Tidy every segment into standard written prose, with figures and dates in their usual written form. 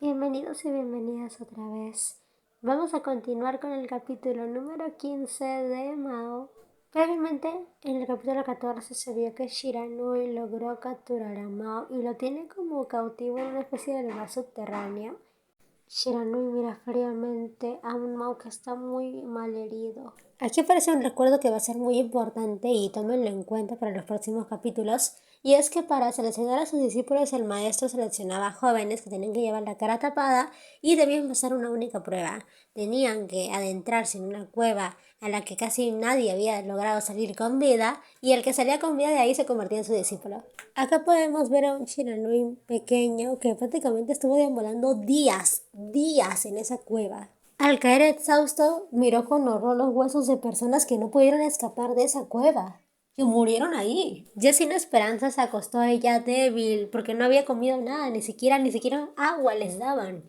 Bienvenidos y bienvenidas otra vez. Vamos a continuar con el capítulo número 15 de Mao. Previamente, en el capítulo 14 se vio que Shiranui logró capturar a Mao y lo tiene como cautivo en una especie de lugar subterráneo. Shiranui mira fríamente a un Mao que está muy mal herido. Aquí aparece un recuerdo que va a ser muy importante y tómenlo en cuenta para los próximos capítulos. Y es que para seleccionar a sus discípulos el maestro seleccionaba jóvenes que tenían que llevar la cara tapada y debían pasar una única prueba. Tenían que adentrarse en una cueva a la que casi nadie había logrado salir con vida y el que salía con vida de ahí se convertía en su discípulo. Acá podemos ver a un Shiranui pequeño que prácticamente estuvo deambulando días en esa cueva. Al caer exhausto, miró con horror los huesos de personas que no pudieron escapar de esa cueva, que murieron ahí. Ya sin esperanza se acostó ella débil, porque no había comido nada, ni siquiera agua les daban.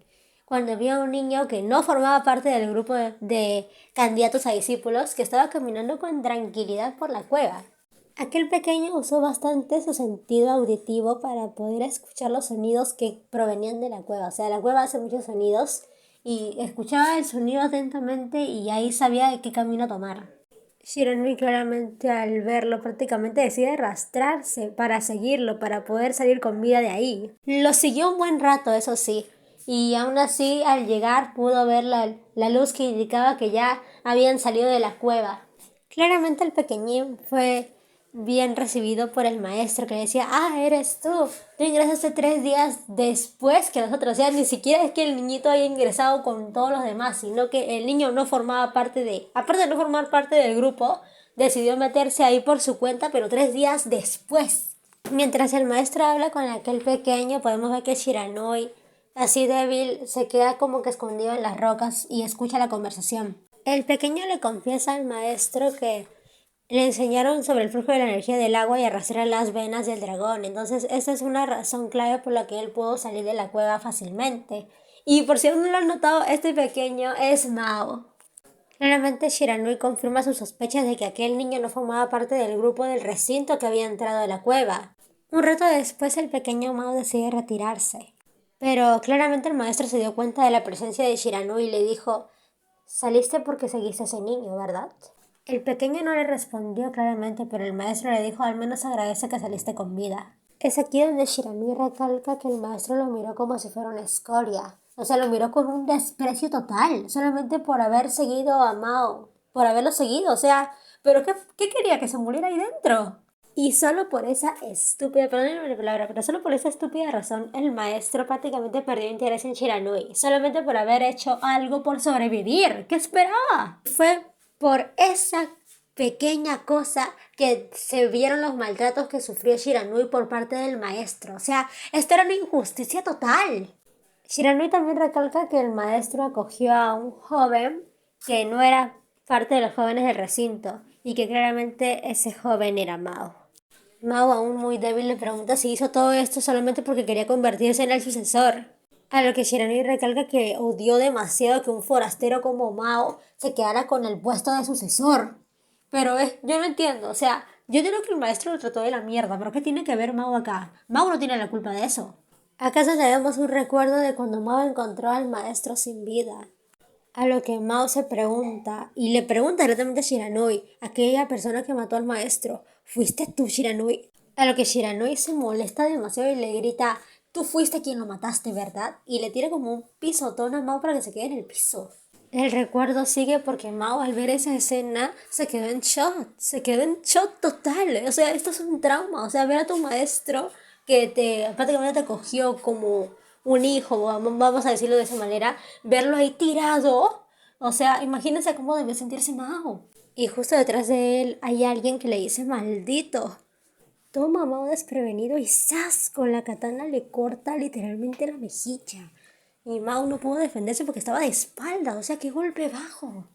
Cuando vio a un niño que no formaba parte del grupo de candidatos a discípulos, que estaba caminando con tranquilidad por la cueva. Aquel pequeño usó bastante su sentido auditivo para poder escuchar los sonidos que provenían de la cueva. O sea, la cueva hace muchos sonidos y escuchaba el sonido atentamente y ahí sabía de qué camino tomar. Shiranui claramente al verlo prácticamente decide arrastrarse para seguirlo, para poder salir con vida de ahí. Lo siguió un buen rato, eso sí, y aún así al llegar pudo ver la luz que indicaba que ya habían salido de la cueva. Claramente el pequeñín fue bien recibido por el maestro que le decía, eres tú ingresaste 3 días después que nosotros, o sea, ni siquiera es que el niñito haya ingresado con todos los demás, sino que el niño no formaba aparte de no formar parte del grupo, decidió meterse ahí por su cuenta, pero 3 días después. Mientras el maestro habla con aquel pequeño, podemos ver que Shiranui, así débil, se queda como que escondido en las rocas y escucha la conversación. El pequeño le confiesa al maestro que le enseñaron sobre el flujo de la energía del agua y arrastrar las venas del dragón. Entonces, esa es una razón clave por la que él pudo salir de la cueva fácilmente. Y por si aún no lo han notado, este pequeño es Mao. Claramente Shiranui confirma sus sospechas de que aquel niño no formaba parte del grupo del recinto que había entrado a la cueva. Un rato después el pequeño Mao decide retirarse. Pero claramente el maestro se dio cuenta de la presencia de Shiranui y le dijo, saliste porque seguiste a ese niño, ¿verdad? El pequeño no le respondió claramente, pero el maestro le dijo, al menos agradece que saliste con vida. Es aquí donde Shiranui recalca que el maestro lo miró como si fuera una escoria. O sea, lo miró con un desprecio total, solamente por haber seguido a Mao, por haberlo seguido. O sea, ¿pero qué quería? ¿Que se muriera ahí dentro? Y solo por esa estúpida, perdónenme la palabra, pero solo por esa estúpida razón el maestro prácticamente perdió interés en Shiranui, solamente por haber hecho algo por sobrevivir. ¿Qué esperaba? Fue por esa pequeña cosa que se vieron los maltratos que sufrió Shiranui por parte del maestro. O sea, esto era una injusticia total. Shiranui también recalca que el maestro acogió a un joven que no era parte de los jóvenes del recinto y que claramente ese joven era Mao. Mao, aún muy débil, le pregunta si hizo todo esto solamente porque quería convertirse en el sucesor. A lo que Shiranui recalca que odió demasiado que un forastero como Mao se quedara con el puesto de sucesor. Pero yo no entiendo, o sea, yo digo que el maestro lo trató de la mierda, pero ¿qué tiene que ver Mao acá? Mao no tiene la culpa de eso. ¿Acaso tenemos un recuerdo de cuando Mao encontró al maestro sin vida? A lo que Mao se pregunta, y le pregunta directamente a Shiranui, aquella persona que mató al maestro, ¿fuiste tú, Shiranui? A lo que Shiranui se molesta demasiado y le grita, tú fuiste quien lo mataste, ¿verdad? Y le tira como un pisotón a Mao para que se quede en el piso. El recuerdo sigue porque Mao al ver esa escena se quedó en shock total. O sea, esto es un trauma, o sea, ver a tu maestro que prácticamente te acogió como un hijo, vamos a decirlo de esa manera, verlo ahí tirado, o sea, imagínense cómo debe sentirse Mao. Y justo detrás de él hay alguien que le dice maldito. Toma a Mao desprevenido y ¡zas! Con la katana le corta literalmente la mejilla. Y Mao no pudo defenderse porque estaba de espalda, o sea, qué golpe bajo.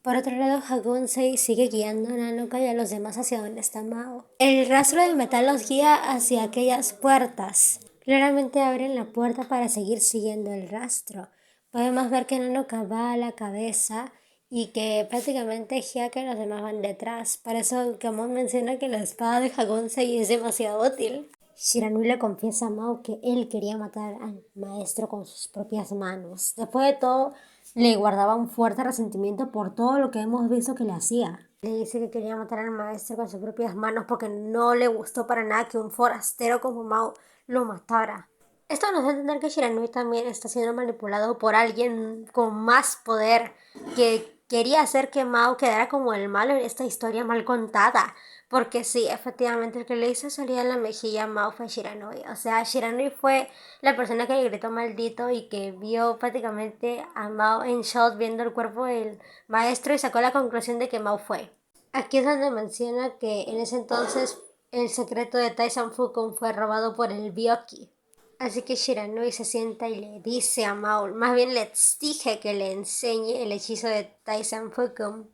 Por otro lado, Hagonsei sigue guiando a Nanoka y a los demás hacia donde está Mao. El rastro de metal los guía hacia aquellas puertas. Claramente abren la puerta para seguir siguiendo el rastro. Podemos ver que Nanoka va a la cabeza y que prácticamente Hyaka y los demás van detrás. Por eso Kamon menciona que la espada de Hagonsei es demasiado útil. Shiranui le confiesa a Mao que él quería matar al maestro con sus propias manos. Después de todo, le guardaba un fuerte resentimiento por todo lo que hemos visto que le hacía. Le dice que quería matar al maestro con sus propias manos porque no le gustó para nada que un forastero como Mao lo matara. Esto nos da a entender que Shiranui también está siendo manipulado por alguien con más poder que quería hacer que Mao quedara como el malo en esta historia mal contada. Porque sí, efectivamente el que le hizo salir en la mejilla a Mao fue Shiranui. O sea, Shiranui fue la persona que le gritó maldito y que vio prácticamente a Mao en shock viendo el cuerpo del maestro y sacó la conclusión de que Mao fue. Aquí es donde menciona que en ese entonces el secreto de Tai Sanfukun fue robado por el Byoki. Así que Shiranui se sienta y le dice a Mao, más bien le exige que le enseñe el hechizo de Tai Sanfukun,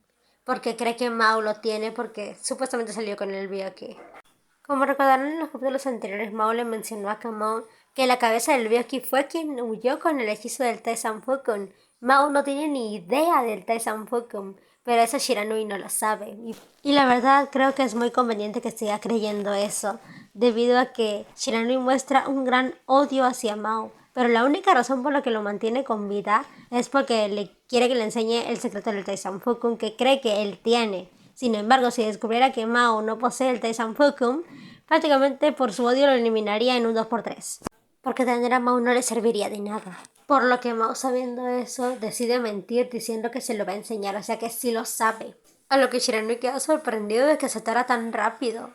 porque cree que Mao lo tiene porque supuestamente salió con el Byoki. Como recordaron en los capítulos anteriores, Mao le mencionó a Kamon que la cabeza del Byoki fue quien huyó con el hechizo del Tai Sanfukun. Mao no tiene ni idea del Tai Sanfukun, pero eso Shiranui no lo sabe. Y la verdad creo que es muy conveniente que siga creyendo eso, debido a que Shiranui muestra un gran odio hacia Mao. Pero la única razón por la que lo mantiene con vida es porque le quiere que le enseñe el secreto del Tai Sanfukun que cree que él tiene. Sin embargo, si descubriera que Mao no posee el Tai Sanfukun, prácticamente por su odio lo eliminaría en un 2x3. Porque tener a Mao no le serviría de nada. Por lo que Mao, sabiendo eso, decide mentir diciendo que se lo va a enseñar, o sea que sí lo sabe. A lo que Shiranui quedó sorprendido de que aceptara tan rápido.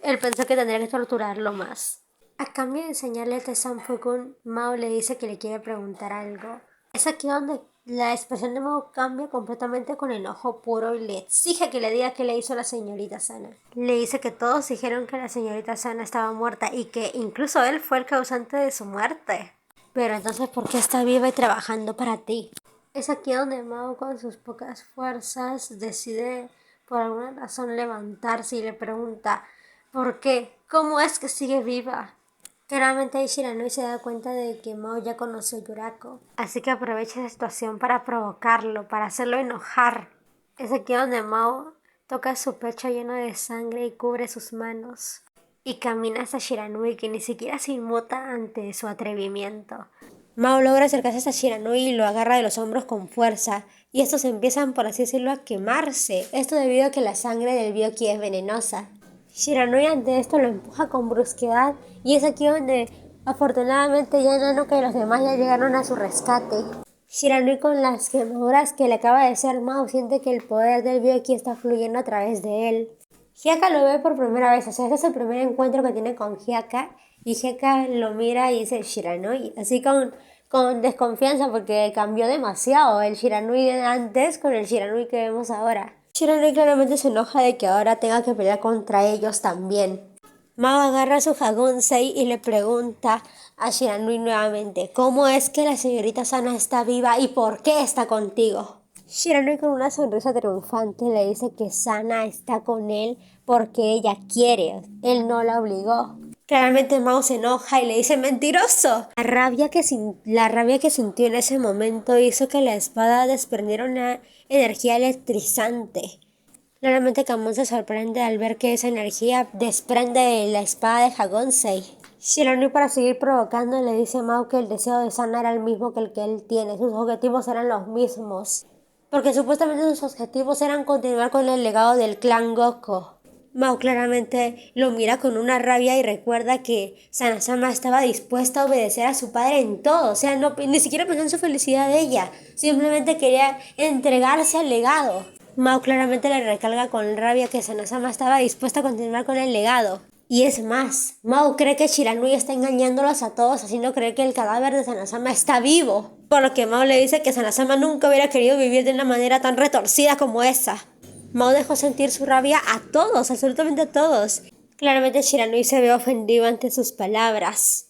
Él pensó que tendría que torturarlo más. A cambio de enseñarle el Tai Sanfukun, Mao le dice que le quiere preguntar algo. Es aquí donde la expresión de Mao cambia completamente con enojo puro y le exige que le diga qué le hizo la señorita Sana. Le dice que todos dijeron que la señorita Sana estaba muerta y que incluso él fue el causante de su muerte. Pero entonces, ¿por qué está viva y trabajando para ti? Es aquí donde Mao, con sus pocas fuerzas, decide por alguna razón levantarse y le pregunta ¿por qué? ¿Cómo es que sigue viva? Claramente ahí Shiranui se da cuenta de que Mao ya conoció a Yurako, así que aprovecha esa situación para provocarlo, para hacerlo enojar. Es aquí donde Mao toca su pecho lleno de sangre y cubre sus manos. Y camina hasta Shiranui, que ni siquiera se inmuta ante su atrevimiento. Mao logra acercarse hasta Shiranui y lo agarra de los hombros con fuerza, y estos empiezan, por así decirlo, a quemarse. Esto debido a que la sangre del Byoki es venenosa. Shiranui ante esto lo empuja con brusquedad y es aquí donde afortunadamente ya Nanoka y los demás ya llegaron a su rescate. Shiranui, con las quemaduras que le acaba de hacer Mao, siente que el poder del Byoki está fluyendo a través de él. Hyaka lo ve por primera vez, o sea, este es el primer encuentro que tiene con Hyaka y Hyaka lo mira y dice Shiranui, así con desconfianza porque cambió demasiado el Shiranui de antes con el Shiranui que vemos ahora. Shiranui claramente se enoja de que ahora tenga que pelear contra ellos también. Mao agarra su Hagonsei y le pregunta a Shiranui nuevamente ¿cómo es que la señorita Sana está viva y por qué está contigo? Shiranui, con una sonrisa triunfante, le dice que Sana está con él porque ella quiere, él no la obligó. Claramente Mao se enoja y le dice ¡mentiroso! La rabia que sintió en ese momento hizo que la espada desprendiera una energía electrizante. Claramente Kamon se sorprende al ver que esa energía desprende de la espada de Hagonsei. Shiranui, para seguir provocando, le dice a Mao que el deseo de Sana era el mismo que el que él tiene, sus objetivos eran los mismos. Porque supuestamente sus objetivos eran continuar con el legado del clan Goku. Mao claramente lo mira con una rabia y recuerda que Sana-sama estaba dispuesta a obedecer a su padre en todo, o sea, ni siquiera pensó en su felicidad de ella, simplemente quería entregarse al legado. Mao claramente le recalca con rabia que Sana-sama estaba dispuesta a continuar con el legado. Y es más, Mao cree que Shiranui está engañándolos a todos, haciendo creer que el cadáver de Sana-sama está vivo. Por lo que Mao le dice que Sana-sama nunca hubiera querido vivir de una manera tan retorcida como esa. Mao dejó sentir su rabia a todos, absolutamente a todos. Claramente Shiranui se ve ofendido ante sus palabras.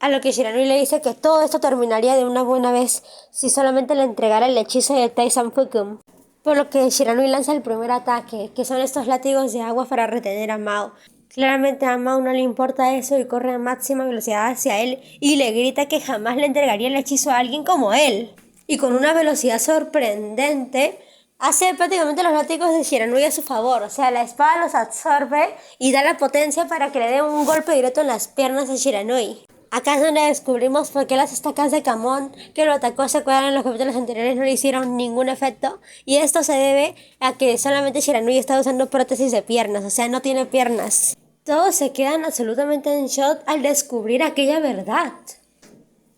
A lo que Shiranui le dice que todo esto terminaría de una buena vez si solamente le entregara el hechizo de Tai Sanfukun. Por lo que Shiranui lanza el primer ataque, que son estos látigos de agua para retener a Mao. Claramente a Mao no le importa eso y corre a máxima velocidad hacia él y le grita que jamás le entregaría el hechizo a alguien como él. Y con una velocidad sorprendente hace prácticamente los látigos de Shiranui a su favor. O sea, la espada los absorbe y da la potencia para que le den un golpe directo en las piernas a Shiranui. Acá es donde descubrimos por qué las estacas de Kamon que lo atacó, se acuerdan, en los capítulos anteriores, no le hicieron ningún efecto. Y esto se debe a que solamente Shiranui está usando prótesis de piernas, o sea, no tiene piernas. Todos se quedan absolutamente en shock al descubrir aquella verdad.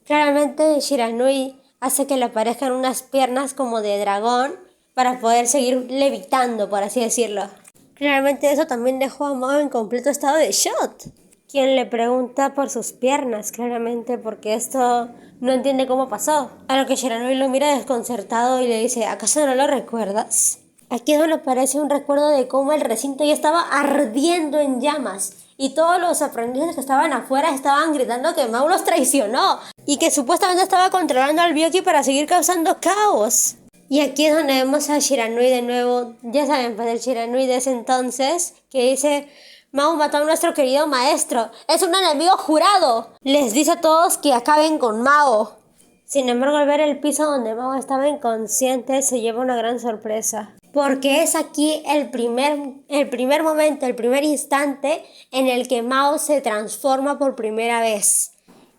Claramente Shiranui hace que le aparezcan unas piernas como de dragón para poder seguir levitando, por así decirlo. Claramente eso también dejó a Mao en completo estado de shock, quien le pregunta por sus piernas, claramente, porque esto no entiende cómo pasó. A lo que Shiranui lo mira desconcertado y le dice, ¿acaso no lo recuerdas? Aquí es donde aparece un recuerdo de cómo el recinto ya estaba ardiendo en llamas y todos los aprendices que estaban afuera estaban gritando que Mao los traicionó y que supuestamente estaba controlando al Byakuya para seguir causando caos. Y aquí es donde vemos a Shiranui de nuevo, ya saben, pues el Shiranui de ese entonces, que dice, Mao mató a nuestro querido maestro, es un enemigo jurado. Les dice a todos que acaben con Mao. Sin embargo, al ver el piso donde Mao estaba inconsciente, se lleva una gran sorpresa. Porque es aquí el primer momento, el primer instante en el que Mao se transforma por primera vez.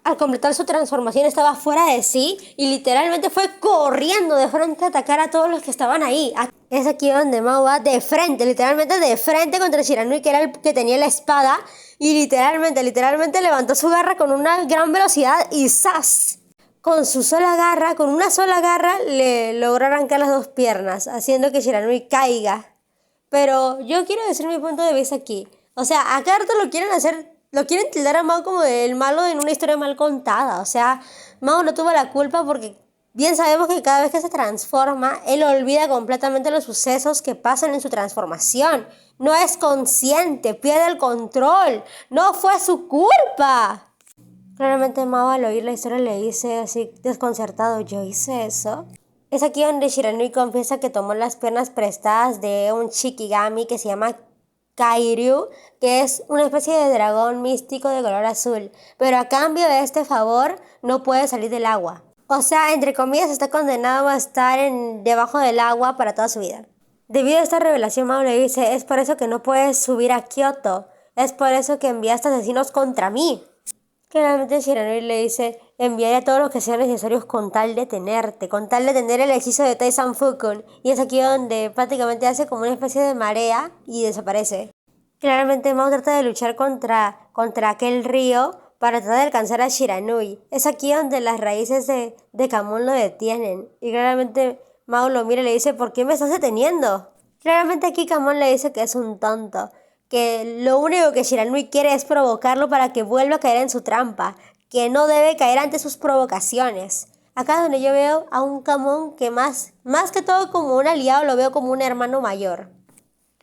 Al completar su transformación estaba fuera de sí y literalmente fue corriendo de frente a atacar a todos los que estaban ahí. Es aquí donde Mao va de frente, literalmente de frente contra Shiranui, que era el que tenía la espada, y literalmente levantó su garra con una gran velocidad y ¡zas! Con una sola garra, le logró arrancar las dos piernas, haciendo que Shiranui caiga. Pero yo quiero decir mi punto de vista aquí. O sea, a Carto lo quieren tildar a Mao como el malo en una historia mal contada. O sea, Mao no tuvo la culpa porque bien sabemos que cada vez que se transforma, él olvida completamente los sucesos que pasan en su transformación. No es consciente, pierde el control. No fue su culpa. Claramente Mao al oír la historia le dice así desconcertado, ¿yo hice eso? Es aquí donde Shiranui confiesa que tomó las piernas prestadas de un Shikigami que se llama Kairyu, que es una especie de dragón místico de color azul, pero a cambio de este favor no puede salir del agua. O sea, entre comillas, está condenado a estar debajo del agua para toda su vida. Debido a esta revelación, Mao le dice, es por eso que no puedes subir a Kioto, es por eso que enviaste asesinos contra mí. Claramente Shiranui le dice, enviaré a todos los que sean necesarios con tal de tenerte, con tal de tener el hechizo de Tai-san Fukun. Y es aquí donde prácticamente hace como una especie de marea y desaparece. Claramente Mao trata de luchar contra aquel río para tratar de alcanzar a Shiranui. Es aquí donde las raíces de Kamon lo detienen. Y claramente Mao lo mira y le dice, ¿por qué me estás deteniendo? Claramente aquí Kamon le dice que es un tonto, que lo único que Shiranui quiere es provocarlo para que vuelva a caer en su trampa, que no debe caer ante sus provocaciones. Acá es donde yo veo a un Kamon que más que todo como un aliado, lo veo como un hermano mayor.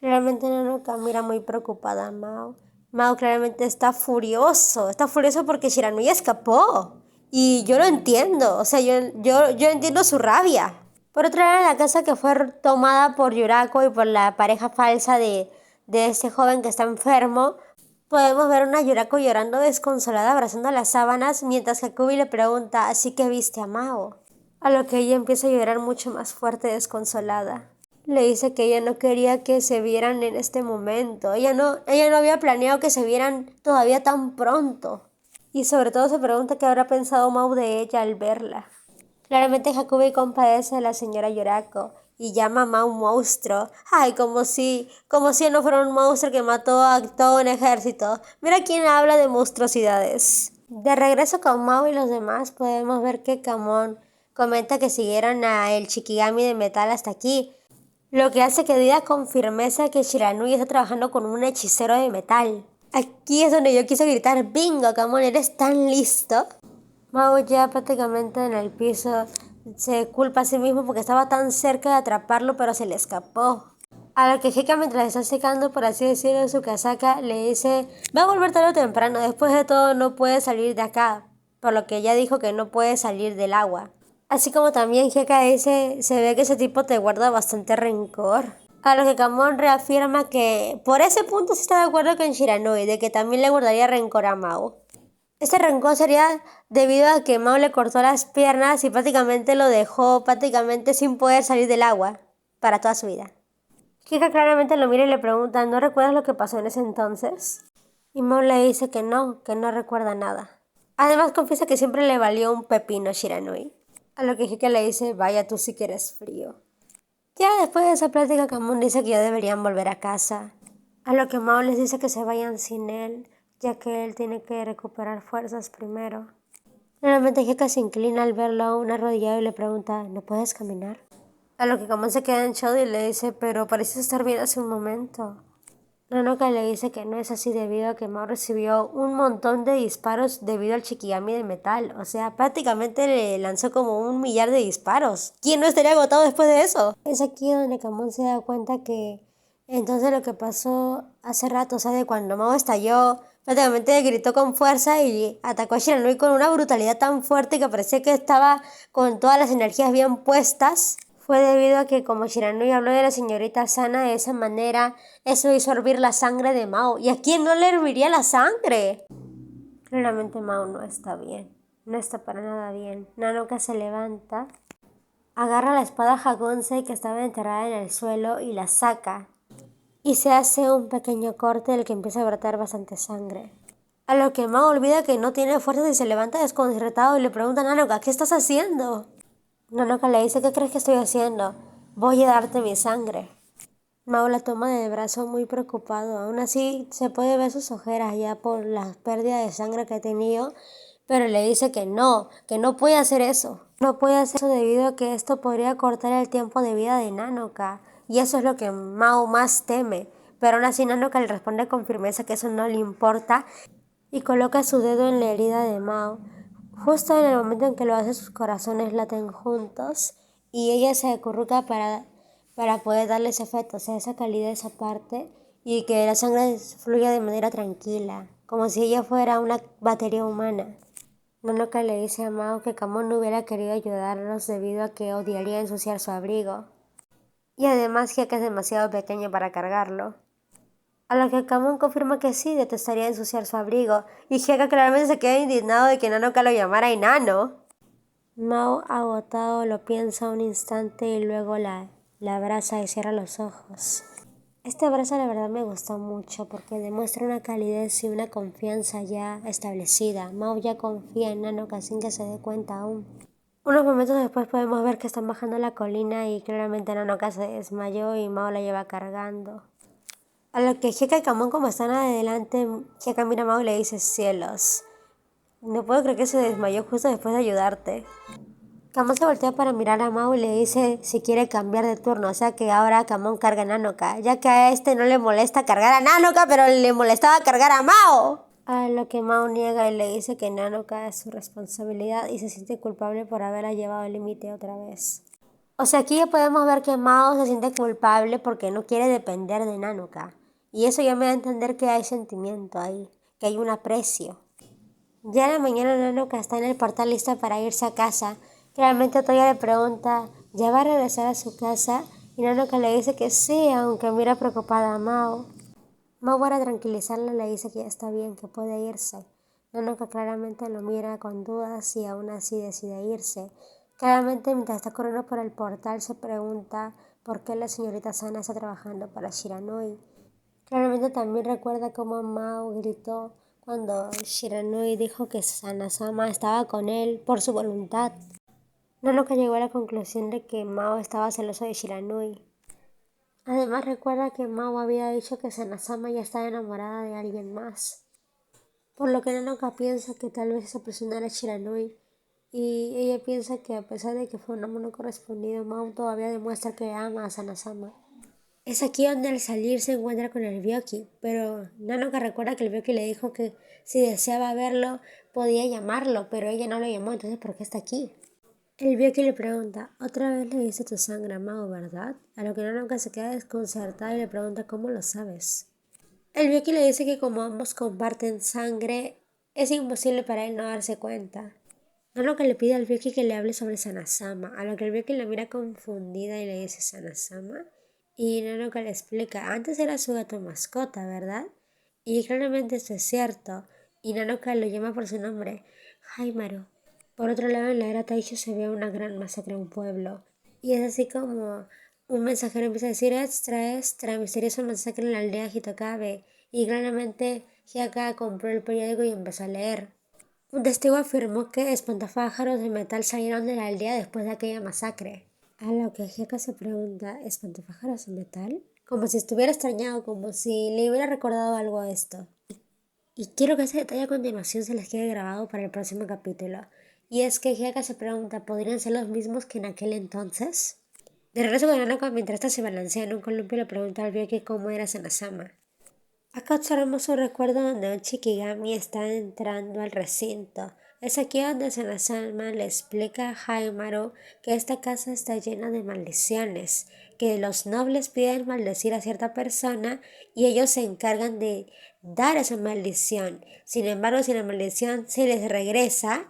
Realmente Nanoka mira muy preocupada a Mao. Mao claramente está furioso porque Shiranui escapó. Y yo lo entiendo, o sea, yo entiendo su rabia. Por otro lado, la casa que fue tomada por Yurako y por la pareja falsa de ese joven que está enfermo, podemos ver a una Yurako llorando desconsolada abrazando las sábanas mientras Hakubi le pregunta, ¿así que viste a Mao? A lo que ella empieza a llorar mucho más fuerte desconsolada. Le dice que ella no quería que se vieran en este momento. Ella no había planeado que se vieran todavía tan pronto. Y sobre todo se pregunta qué habrá pensado Mao de ella al verla. Claramente Hakubi compadece a la señora Yurako y llama a Mao un monstruo. Ay, como si él no fuera un monstruo que mató a todo un ejército. Mira quién habla de monstruosidades. De regreso con Mao y los demás podemos ver que Kamon comenta que siguieron a el Shikigami de metal hasta aquí, lo que hace que diga con firmeza que Shiranui está trabajando con un hechicero de metal. Aquí es donde yo quise gritar, ¡bingo, Kamon, eres tan listo! Mao ya prácticamente en el piso se culpa a sí mismo porque estaba tan cerca de atraparlo pero se le escapó. A lo que Heka, mientras está secando, por así decirlo, su casaca, le dice, va a volver tarde o temprano, después de todo no puede salir de acá, por lo que ella dijo que no puede salir del agua. Así como también Heka dice, se ve que ese tipo te guarda bastante rencor. A lo que Kamon reafirma que por ese punto sí está de acuerdo con Shiranui, de que también le guardaría rencor a Mao. Este rencor sería debido a que Mao le cortó las piernas y prácticamente lo dejó sin poder salir del agua. para toda su vida. Kika claramente lo mira y le pregunta, ¿no recuerdas lo que pasó en ese entonces? Y Mao le dice que no recuerda nada. Además confiesa que siempre le valió un pepino Shiranui. A lo que Kika le dice, vaya tú sí que eres frío. Ya después de esa plática, Kamon dice que ya deberían volver a casa. A lo que Mao les dice que se vayan sin él, ya que él tiene que recuperar fuerzas primero. Nuevamente Kika se inclina al verlo aún arrodillado y le pregunta, ¿no puedes caminar? A lo que Kamon se queda en shock y le dice, pero pareces estar bien hace un momento. Nanoka le dice que no es así debido a que Mao recibió un montón de disparos debido al Shikigami de metal. O sea, prácticamente le lanzó como 1 millar de disparos. ¿Quién no estaría agotado después de eso? Es aquí donde Kamon se da cuenta que entonces lo que pasó hace rato, o sea, de cuando Mao estalló, prácticamente gritó con fuerza y atacó a Shiranui con una brutalidad tan fuerte que parecía que estaba con todas las energías bien puestas. Fue debido a que como Shiranui habló de la señorita Sana de esa manera, eso hizo hervir la sangre de Mao. ¿Y a quién no le herviría la sangre? Claramente Mao no está bien. No está para nada bien. Nanoka se levanta, agarra la espada Hagonsei que estaba enterrada en el suelo y la saca. Y se hace un pequeño corte del que empieza a brotar bastante sangre. A lo que Mao olvida que no tiene fuerzas y se levanta desconcertado y le pregunta a Nanoka, ¿qué estás haciendo? Nanoka le dice, ¿qué crees que estoy haciendo? Voy a darte mi sangre. Mao la toma del brazo muy preocupado. Aún así se puede ver sus ojeras ya por la pérdida de sangre que ha tenido, pero le dice que no puede hacer eso. No puede hacer eso debido a que esto podría cortar el tiempo de vida de Nanoka. Y eso es lo que Mao más teme. Pero aún así Nanoka le responde con firmeza que eso no le importa y coloca su dedo en la herida de Mao. Justo en el momento en que lo hace, sus corazones laten juntos y ella se acurruca para poder darle ese efecto, o sea, esa calidez aparte y que la sangre fluya de manera tranquila, como si ella fuera una batería humana. Nanoka le dice a Mao que Kamon no hubiera querido ayudarlos debido a que odiaría ensuciar su abrigo. Y además que es demasiado pequeño para cargarlo. A lo que Kamon confirma que sí, detestaría ensuciar su abrigo, y Hieka claramente se queda indignado de que Nanoka lo llamara enano. Mao, agotado, lo piensa un instante y luego la abraza y cierra los ojos. Este abrazo la verdad me gustó mucho porque demuestra una calidez y una confianza ya establecida. Mao ya confía en Nanoka sin que se dé cuenta aún. Unos momentos después podemos ver que están bajando la colina y claramente Nanoka se desmayó y Mao la lleva cargando. A lo que Hieka y Kamon, como están adelante, Hieka mira a Mao y le dice, cielos, no puedo creer que se desmayó justo después de ayudarte. Kamon se voltea para mirar a Mao y le dice si quiere cambiar de turno, o sea que ahora Kamon carga a Nanoka, ya que a este no le molesta cargar a Nanoka, pero le molestaba cargar a Mao. A lo que Mao niega y le dice que Nanoka es su responsabilidad y se siente culpable por haberla llevado al límite otra vez. O sea, aquí ya podemos ver que Mao se siente culpable porque no quiere depender de Nanoka. Y eso ya me da a entender que hay sentimiento ahí, que hay un aprecio. Ya en la mañana Nanoka está en el portal lista para irse a casa. Claramente Toya le pregunta, ¿ya va a regresar a su casa? Y Nanoka le dice que sí, aunque mira preocupada a Mao. Mao, para tranquilizarla, le dice que ya está bien, que puede irse. Nanoka claramente lo mira con dudas y aún así decide irse. Claramente mientras está corriendo por el portal se pregunta por qué la señorita Sana está trabajando para Shiranui. Claramente también recuerda cómo Mao gritó cuando Shiranui dijo que Sana-sama estaba con él por su voluntad. Nanoka llegó a la conclusión de que Mao estaba celoso de Shiranui. Además recuerda que Mao había dicho que Sana-sama ya estaba enamorada de alguien más. Por lo que Nanoka piensa que tal vez esa persona era Shiranui. Y ella piensa que a pesar de que fue un amor no correspondido, Mao todavía demuestra que ama a Sana-sama. Es aquí donde al salir se encuentra con el Byoki, pero Nanoka recuerda que el Byoki le dijo que si deseaba verlo podía llamarlo, pero ella no lo llamó, entonces ¿por qué está aquí? El Byoki le pregunta, otra vez le dice tu sangre a Mao, ¿verdad? A lo que Nanoka se queda desconcertada y le pregunta ¿cómo lo sabes? El Byoki le dice que como ambos comparten sangre, es imposible para él no darse cuenta. Nanoka le pide al Byoki que le hable sobre Sana-sama, a lo que el Byoki la mira confundida y le dice ¿Sana-sama? Y Nanoka le explica, antes era su gato mascota, ¿verdad? Y claramente esto es cierto, y Nanoka lo llama por su nombre, Haimaru. Por otro lado, en la era Taisho se ve una gran masacre en un pueblo, y es así como Un mensajero empieza a decir extra, extra, misterioso masacre en la aldea Hitokabe. Y claramente Hyaka compró el periódico y empezó a leer. Un testigo afirmó que espantapájaros de metal salieron de la aldea después de aquella masacre. A lo que Hyaka se pregunta, ¿espantapájaros de metal? Como si estuviera extrañado, como si le hubiera recordado algo a esto. Y quiero que ese detalle a continuación se les quede grabado para el próximo capítulo. Y es que Hyaka se pregunta, ¿podrían ser los mismos que en aquel entonces? De regreso con Nanako, mientras esta se balancea en un columpio, le pregunta al Byakuya cómo era Sanasama. Acá observamos un recuerdo donde un Shikigami está entrando al recinto. Es aquí donde Sanasama le explica a Haimaru que esta casa está llena de maldiciones, que los nobles piden maldecir a cierta persona y ellos se encargan de dar esa maldición. Sin embargo, si la maldición se les regresa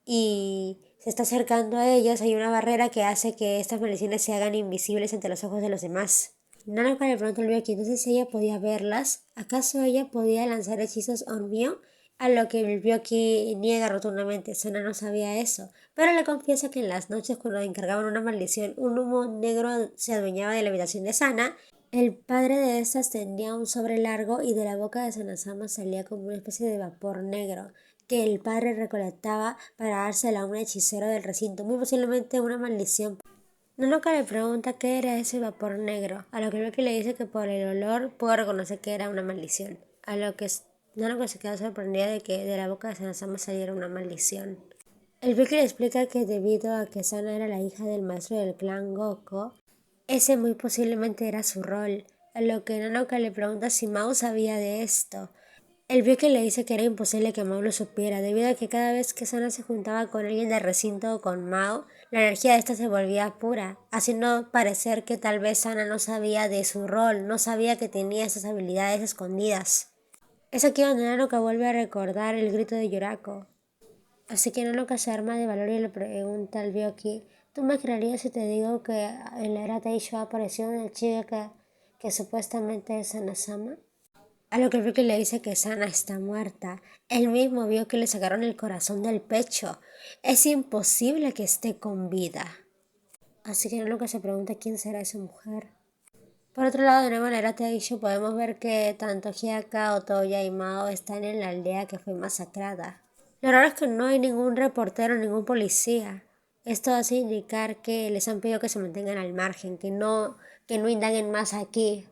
y se está acercando a ellos, hay una barrera que hace que estas maldiciones se hagan invisibles ante los ojos de los demás. Nanako le pregunta al Byakuya no sé si ella podía verlas. ¿Acaso ella podía lanzar hechizos Onmyo? A lo que el Byakuya niega rotundamente. Sana no sabía eso, pero le confiesa que en las noches cuando le encargaban una maldición, un humo negro se adueñaba de la habitación de Sana. El padre de estas tendía un sobre largo y de la boca de Sanasama salía como una especie de vapor negro que el padre recolectaba para dársela a un hechicero del recinto, muy posiblemente una maldición. Nanoka le pregunta qué era ese vapor negro, a lo que Loki le dice que por el olor pudo reconocer que era una maldición, a lo que Nanoka se queda sorprendida de que de la boca de Sanasama saliera una maldición. El Loki le explica que debido a que Sana era la hija del maestro del clan Goko, ese muy posiblemente era su rol, a lo que Nanoka le pregunta si Mao sabía de esto. El Byakuya le dice que era imposible que Mao lo supiera, debido a que cada vez que Sana se juntaba con alguien del recinto o con Mao, la energía de esta se volvía pura, haciendo parecer que tal vez Sana no sabía de su rol, no sabía que tenía esas habilidades escondidas. Es aquí donde Nanoka vuelve a recordar el grito de Yorako. Así que Nanoka se arma de valor y le pregunta al Byakuya, ¿tú me creerías si te digo que en la era Taisho ha aparecido una chica que supuestamente es Sanasama? A lo que Ricky le dice que Sana está muerta. Él mismo vio que le sacaron el corazón del pecho. Es imposible que esté con vida. Así que Nanoka se pregunta quién será esa mujer. Por otro lado, de nuevo en la era Taisho podemos ver que tanto Hyaka, Otoya y Mao están en la aldea que fue masacrada. Lo raro es que no hay ningún reportero, ningún policía. Esto hace indicar que les han pedido que se mantengan al margen, que no indaguen más aquí.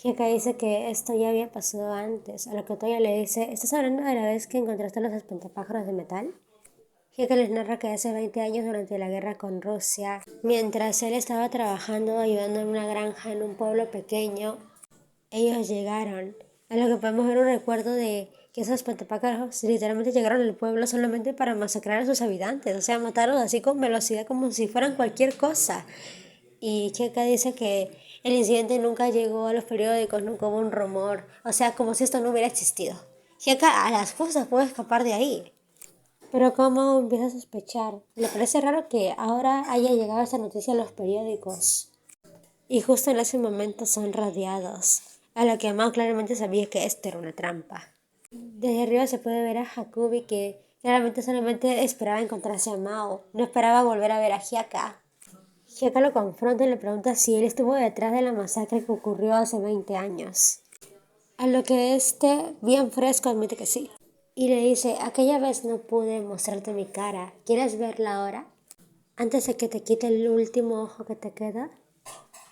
Hyaka dice que esto ya había pasado antes, a lo que Otoya le dice, ¿estás hablando de la vez que encontraste los espantapájaros de metal? Hyaka les narra que hace 20 años durante la guerra con Rusia, mientras él estaba trabajando ayudando en una granja en un pueblo pequeño, ellos llegaron, a lo que podemos ver un recuerdo de que esos espantapájaros literalmente llegaron al pueblo solamente para masacrar a sus habitantes, o sea, matarlos así con velocidad como si fueran cualquier cosa. Y Checa dice que el incidente nunca llegó a los periódicos, nunca hubo un rumor, o sea, como si esto no hubiera existido. Checa a las cosas puede escapar de ahí. Pero como empieza a sospechar, le parece raro que ahora haya llegado esta noticia a los periódicos. Y justo en ese momento son radiados, a lo que Mao claramente sabía que esto era una trampa. Desde arriba se puede ver a Hakubi que claramente solamente esperaba encontrarse a Mao, no esperaba volver a ver a Hyaka. Hyaka lo confronta y le pregunta si él estuvo detrás de la masacre que ocurrió hace 20 años. A lo que bien fresco, admite que sí. Y le dice, aquella vez no pude mostrarte mi cara, ¿quieres verla ahora? Antes de que te quite el último ojo que te queda.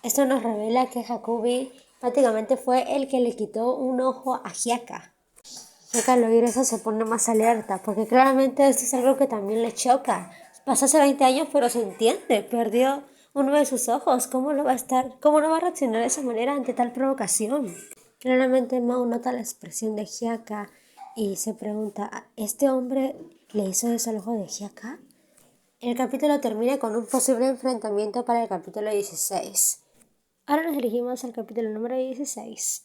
Esto nos revela que Hakubi prácticamente fue el que le quitó un ojo a Hyaka. Hyaka al oír eso se pone más alerta, porque claramente esto es algo que también le choca. Pasó hace 20 años, pero se entiende, perdió uno de sus ojos. ¿Cómo no va a estar, cómo no va a reaccionar de esa manera ante tal provocación? Claramente Mao nota la expresión de Hyaka y se pregunta, ¿este hombre le hizo eso al ojo de Hyaka? El capítulo termina con un posible enfrentamiento para el capítulo 16. Ahora nos dirigimos al capítulo número 16.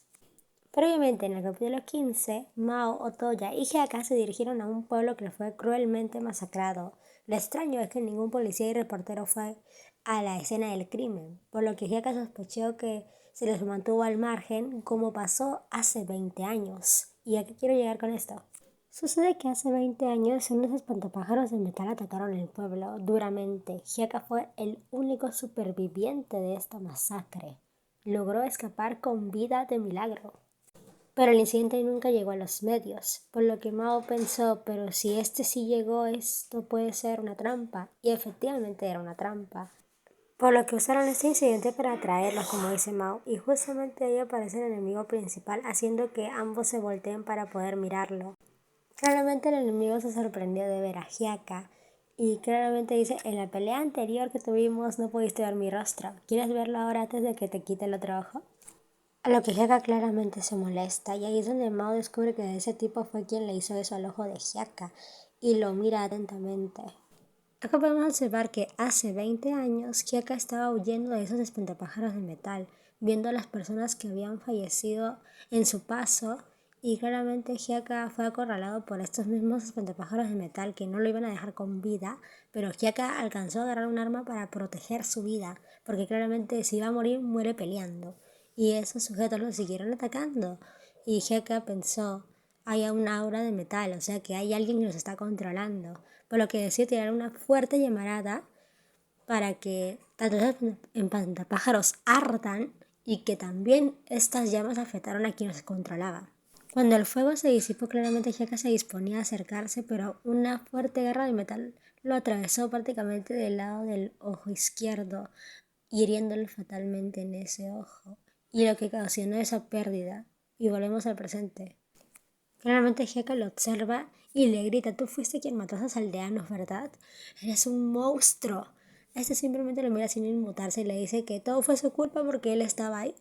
Previamente, en el capítulo 15, Mao, Otoya y Hyaka se dirigieron a un pueblo que fue cruelmente masacrado. Lo extraño es que ningún policía y reportero fue a la escena del crimen, por lo que Hyaka sospechó que se les mantuvo al margen como pasó hace 20 años. ¿Y a qué quiero llegar con esto? Sucede que hace 20 años unos espantapájaros de metal atacaron el pueblo duramente. Hyaka fue el único superviviente de esta masacre. Logró escapar con vida de milagro. Pero el incidente nunca llegó a los medios, por lo que Mao pensó, pero si este sí llegó, esto puede ser una trampa. Y efectivamente era una trampa. Por lo que usaron este incidente para atraerlos, como dice Mao, y justamente ahí aparece el enemigo principal, haciendo que ambos se volteen para poder mirarlo. Claramente el enemigo se sorprendió de ver a Hyaka y claramente dice, en la pelea anterior que tuvimos no pudiste ver mi rostro. ¿Quieres verlo ahora antes de que te quite el otro ojo? A lo que Hyaka claramente se molesta y ahí es donde Mao descubre que ese tipo fue quien le hizo eso al ojo de Hyaka y lo mira atentamente. Acá podemos observar que hace 20 años Hyaka estaba huyendo de esos espantapájaros de metal, viendo a las personas que habían fallecido en su paso y claramente Hyaka fue acorralado por estos mismos espantapájaros de metal que no lo iban a dejar con vida, pero Hyaka alcanzó a agarrar un arma para proteger su vida, porque claramente si iba a morir, muere peleando. Y esos sujetos lo siguieron atacando. Y Hyaka pensó, hay un aura de metal, o sea que hay alguien que nos está controlando. Por lo que decidió tirar una fuerte llamarada para que tanto los espantapájaros ardan y que también estas llamas afectaron a quien los controlaba. Cuando el fuego se disipó, claramente Hyaka se disponía a acercarse, pero una fuerte guerra de metal lo atravesó prácticamente del lado del ojo izquierdo, hiriéndolo fatalmente en ese ojo, y lo que ocasionó esa pérdida. Y volvemos al presente. Claramente Hyaka lo observa y le grita, tú fuiste quien mató a esos aldeanos, ¿verdad? Eres un monstruo. Este simplemente lo mira sin inmutarse y le dice que todo fue su culpa porque él estaba ahí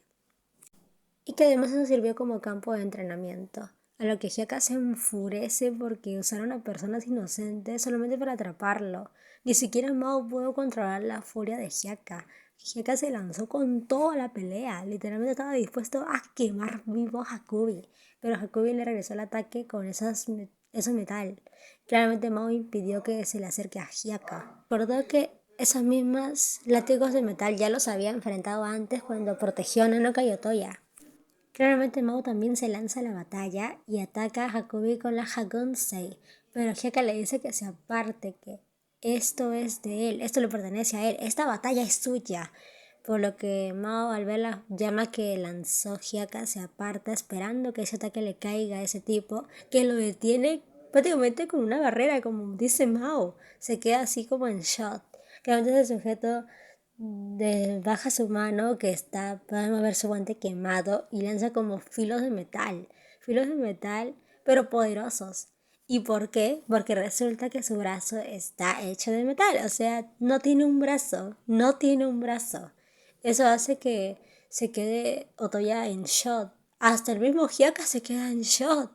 y que además eso sirvió como campo de entrenamiento. A lo que Hyaka se enfurece porque usaron a personas inocentes solamente para atraparlo. Ni siquiera Mao pudo controlar la furia de Hyaka. Hyaka se lanzó con toda la pelea, literalmente estaba dispuesto a quemar vivo a Hakubi, pero Hakubi le regresó el ataque con ese metal. Claramente Mao impidió que se le acerque a Hyaka. Recordó que esos mismos látigos de metal ya los había enfrentado antes cuando protegió a Nanoka y Otoya. Claramente Mao también se lanza a la batalla y ataca a Hakubi con la Hagunsei, pero Hyaka le dice que se aparte, que esto es de él, esto le pertenece a él, esta batalla es suya. Por lo que Mao, al ver la llama que lanzó Hyaka, se aparta esperando que ese ataque le caiga a ese tipo, que lo detiene prácticamente con una barrera, como dice Mao. Se queda así como en shock. Claramente ese sujeto baja su mano que está, podemos ver su guante quemado y lanza como filos de metal, pero poderosos. ¿Y por qué? Porque resulta que su brazo está hecho de metal, o sea, no tiene un brazo, no tiene un brazo. Eso hace que se quede Otoya en shot. Hasta el mismo Hyaka se queda en shot.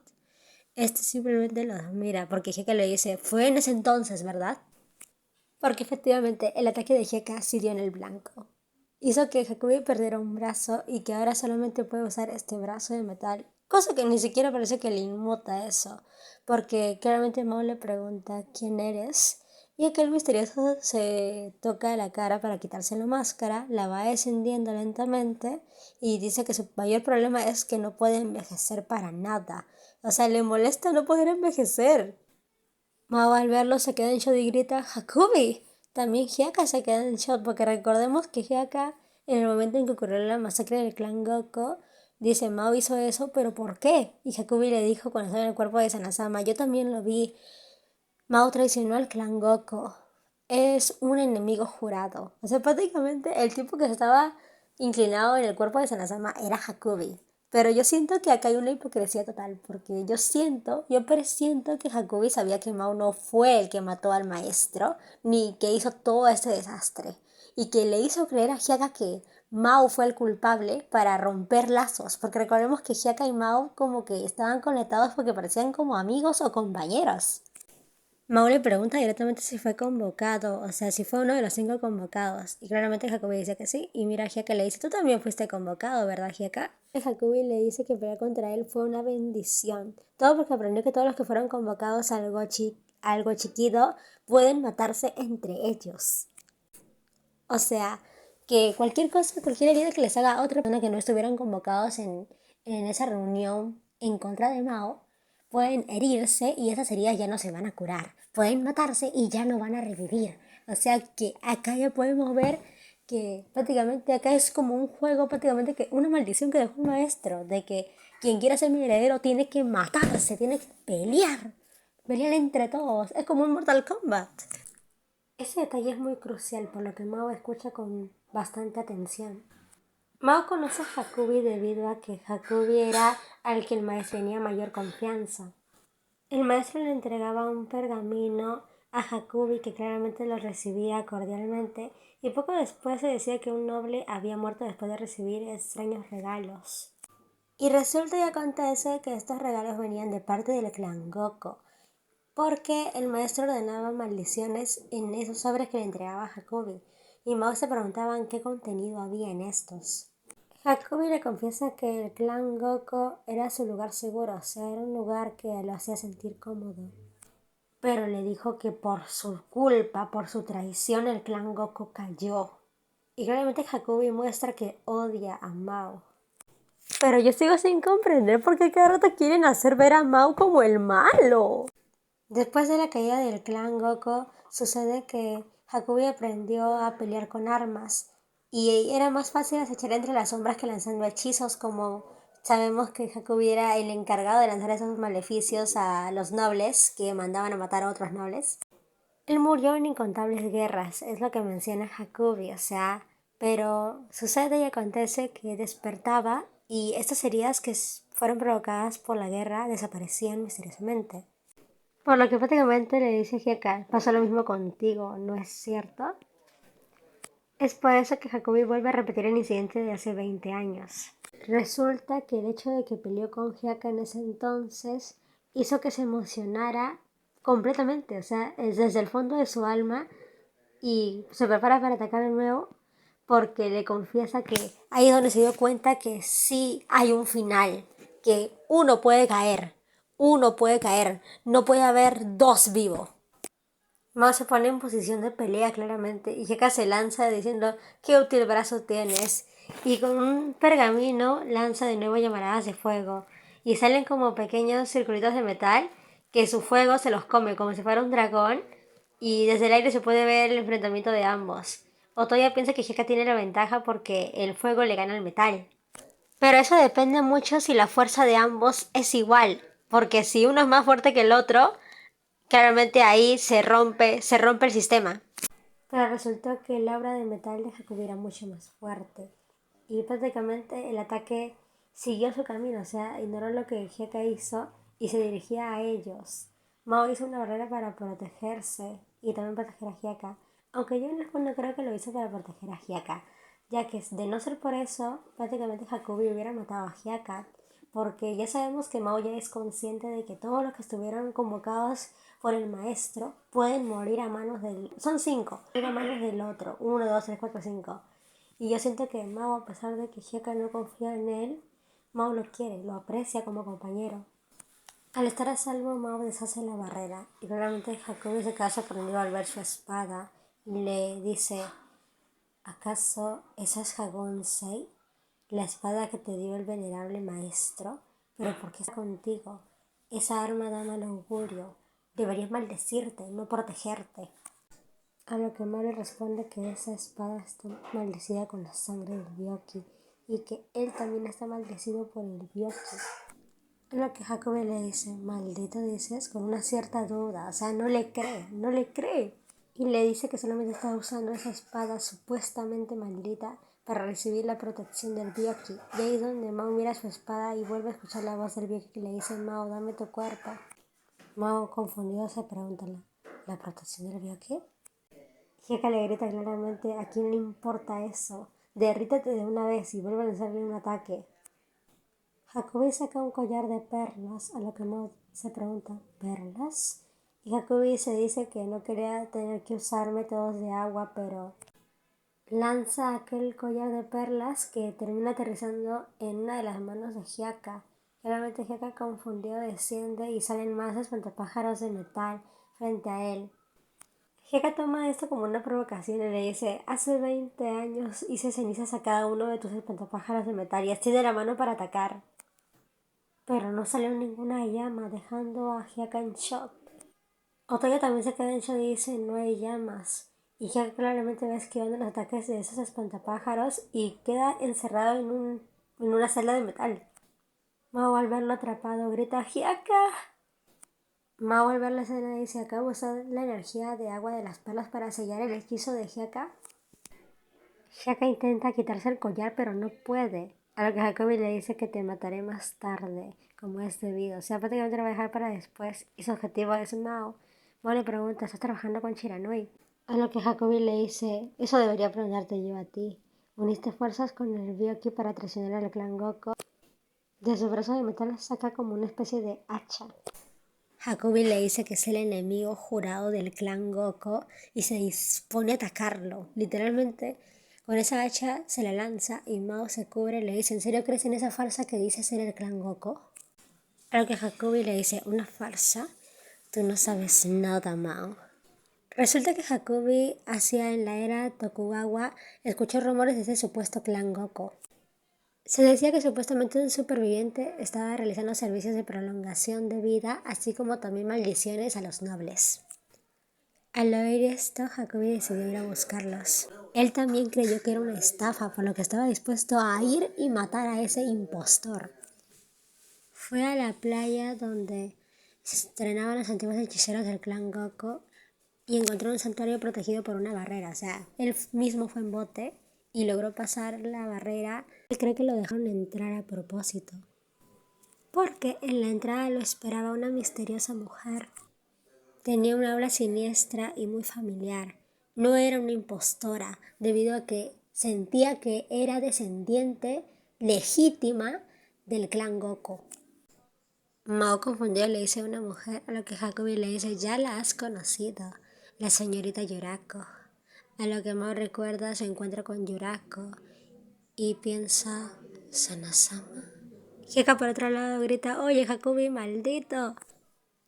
Este simplemente lo mira, porque Hyaka le dice, fue en ese entonces, ¿verdad? Porque efectivamente el ataque de Hyaka sí dio en el blanco. Hizo que Hakubi perdiera un brazo y que ahora solamente puede usar este brazo de metal, cosa que ni siquiera parece que le inmuta eso, porque claramente Mao le pregunta quién eres y aquel misterioso se toca la cara para quitarse la máscara, la va descendiendo lentamente y dice que su mayor problema es que no puede envejecer para nada. O sea, le molesta no poder envejecer. Mao al verlo se queda en shock y grita ¡Hakubi! También Hyaka se queda en shock porque recordemos que Hyaka en el momento en que ocurrió la masacre del clan Goku dice Mao hizo eso pero ¿por qué? Y Hakubi le dijo cuando estaba en el cuerpo de Sanasama yo también lo vi. Mao traicionó al clan Goku. Es un enemigo jurado. O sea, prácticamente el tipo que estaba inclinado en el cuerpo de Sanasama era Hakubi. Pero yo siento que acá hay una hipocresía total, porque yo presiento que Hakubi sabía que Mao no fue el que mató al maestro, ni que hizo todo este desastre, y que le hizo creer a Hyaka que Mao fue el culpable para romper lazos, porque recordemos que Hyaka y Mao como que estaban conectados porque parecían como amigos o compañeros. Mao le pregunta directamente si fue convocado, o sea, si fue uno de los 5 convocados. Y claramente Jacobi dice que sí. Y mira a Hyaka le dice, tú también fuiste convocado, ¿verdad, Hyaka? Y Jacobi le dice que pelear contra él fue una bendición. Todo porque aprendió que todos los que fueron convocados a algo chiquito pueden matarse entre ellos. O sea, que cualquier cosa, cualquier herida que les haga a otra persona que no estuvieran convocados en esa reunión en contra de Mao, pueden herirse y esas heridas ya no se van a curar. Pueden matarse y ya no van a revivir. O sea que acá ya podemos ver que prácticamente acá es como un juego, prácticamente que una maldición que dejó un maestro, de que quien quiera ser mi heredero tiene que matarse, tiene que pelear entre todos. Es como un Mortal Kombat. Ese detalle es muy crucial, por lo que Mao escucha con bastante atención. Mao conoce a Hakubi debido a que Hakubi era al que el maestro tenía mayor confianza. El maestro le entregaba un pergamino a Hakubi que claramente lo recibía cordialmente y poco después se decía que un noble había muerto después de recibir extraños regalos. Y resulta y acontece que estos regalos venían de parte del clan Goku, porque el maestro ordenaba maldiciones en esos sobres que le entregaba a Hakubi, y Mao se preguntaban qué contenido había en estos. Hakubi le confiesa que el clan Goku era su lugar seguro, o sea, era un lugar que lo hacía sentir cómodo. Pero le dijo que por su culpa, por su traición, el clan Goku cayó. Y claramente Hakubi muestra que odia a Mao. Pero yo sigo sin comprender por qué cada rato quieren hacer ver a Mao como el malo. Después de la caída del clan Goku, sucede que Hakubi aprendió a pelear con armas y era más fácil acechar entre las sombras que lanzando hechizos, como sabemos que Hakubi era el encargado de lanzar esos maleficios a los nobles que mandaban a matar a otros nobles. Él murió en incontables guerras, es lo que menciona Hakubi, o sea, pero sucede y acontece que despertaba y estas heridas que fueron provocadas por la guerra desaparecían misteriosamente. Por lo que prácticamente le dice Hieka, pasó lo mismo contigo, ¿no es cierto? Es por eso que Hakubi vuelve a repetir el incidente de hace 20 años. Resulta que el hecho de que peleó con Hieka en ese entonces hizo que se emocionara completamente, o sea, es desde el fondo de su alma y se prepara para atacar de nuevo porque le confiesa que ahí es donde se dio cuenta que sí hay un final, que uno puede caer, no puede haber dos vivos. Mao se pone en posición de pelea claramente y Heka se lanza diciendo qué útil brazo tienes y con un pergamino lanza de nuevo llamaradas de fuego y salen como pequeños circulitos de metal que su fuego se los come como si fuera un dragón y desde el aire se puede ver el enfrentamiento de ambos. Otoya piensa que Heka tiene la ventaja porque el fuego le gana al metal. Pero eso depende mucho si la fuerza de ambos es igual, porque si uno es más fuerte que el otro, claramente ahí se rompe el sistema. Pero resultó que la obra de metal de Hakubi era mucho más fuerte. Y prácticamente el ataque siguió su camino, o sea, ignoró lo que Heka hizo y se dirigía a ellos. Mao hizo una barrera para protegerse y también proteger a Heka, aunque yo en el fondo creo que lo hizo para proteger a Heka, ya que de no ser por eso, prácticamente Hakubi hubiera matado a Heka, porque ya sabemos que Mao ya es consciente de que todos los que estuvieron convocados por el maestro pueden morir a manos del... Son cinco, morir a manos del otro. Uno, dos, tres, cuatro, cinco. Y yo siento que Mao, a pesar de que Heka no confía en él, Mao lo quiere, lo aprecia como compañero. Al estar a salvo, Mao deshace la barrera y claramente Hakubi se queda sorprendido al ver su espada y le dice, ¿acaso esa es Hagonsei? La espada que te dio el venerable maestro, pero ¿por qué está contigo? Esa arma da mal augurio. Deberías maldecirte, no protegerte. A lo que Mao le responde que esa espada está maldecida con la sangre del Byoki y que él también está maldecido por el Byoki. A lo que Hakubi le dice, maldito dices, con una cierta duda, o sea, no le cree. Y le dice que solamente está usando esa espada supuestamente maldita para recibir la protección del Byoki. Y ahí es donde Mao mira su espada y vuelve a escuchar la voz del Byoki que le dice, Mao, dame tu cuerpo. Mao, confundido, se pregunta, ¿la protección del Byoki? Heka le grita claramente, ¿a quién le importa eso? Derrítete de una vez y vuelve a lanzarle un ataque. Hakubi saca un collar de perlas, a lo que Mao se pregunta, ¿perlas? Y Hakubi se dice que no quería tener que usar métodos de agua, pero lanza aquel collar de perlas que termina aterrizando en una de las manos de Hyaka. Claramente Hyaka confundido desciende y salen más espantapájaros de metal frente a él. Hyaka toma esto como una provocación y le dice, hace 20 años hice cenizas a cada uno de tus espantapájaros de metal y extiende la mano para atacar. pero no salió ninguna llama, dejando a Hyaka en shock. Otoya también se queda en shock y dice no hay llamas. Y Hyaka claramente va esquivando los ataques de esos espantapájaros y queda encerrado en una celda de metal. Mao al verlo atrapado grita ¡Hyaka! Mao al ver la escena dice acabo de usar la energía de agua de las perlas para sellar el hechizo de Hyaka. Hyaka intenta quitarse el collar pero no puede. A lo que Hakobi le dice que te mataré más tarde, como es debido. O sea, prácticamente lo va a dejar para después. Y su objetivo es Mao. Mao le pregunta, ¿estás trabajando con Shiranui? A lo que Hakobi le dice, eso debería preguntarte yo a ti. Uniste fuerzas con el Byoki para traicionar al clan Goku. De su brazo de metal saca como una especie de hacha. Hakobi le dice que es el enemigo jurado del clan Goku y se dispone a atacarlo. Literalmente, con esa hacha se la lanza y Mao se cubre y le dice, ¿en serio crees en esa farsa que dice ser el clan Goku? A lo que Hakobi le dice, ¿una farsa? Tú no sabes nada, Mao. Resulta que Hakobi, hacia en la era Tokugawa, escuchó rumores de ese supuesto clan Goku. Se decía que supuestamente un superviviente estaba realizando servicios de prolongación de vida, así como también maldiciones a los nobles. Al oír esto, Hakobi decidió ir a buscarlos. Él también creyó que era una estafa, por lo que estaba dispuesto a ir y matar a ese impostor. Fue a la playa donde se entrenaban los antiguos hechiceros del clan Goku y encontró un santuario protegido por una barrera. O sea, él mismo fue en bote y logró pasar la barrera. Él cree que lo dejaron entrar a propósito, porque en la entrada lo esperaba una misteriosa mujer. Tenía un aura siniestra y muy familiar. No era una impostora, debido a que sentía que era descendiente legítima del clan Goku. Mao confundido le dice a una mujer, a lo que Hakobi le dice, ya la has conocido, la señorita Yurako. A lo que Mao recuerda su encuentro con Yurako y piensa, ¿Sana-sama? Hyaka por otro lado grita, oye Hakobi, maldito,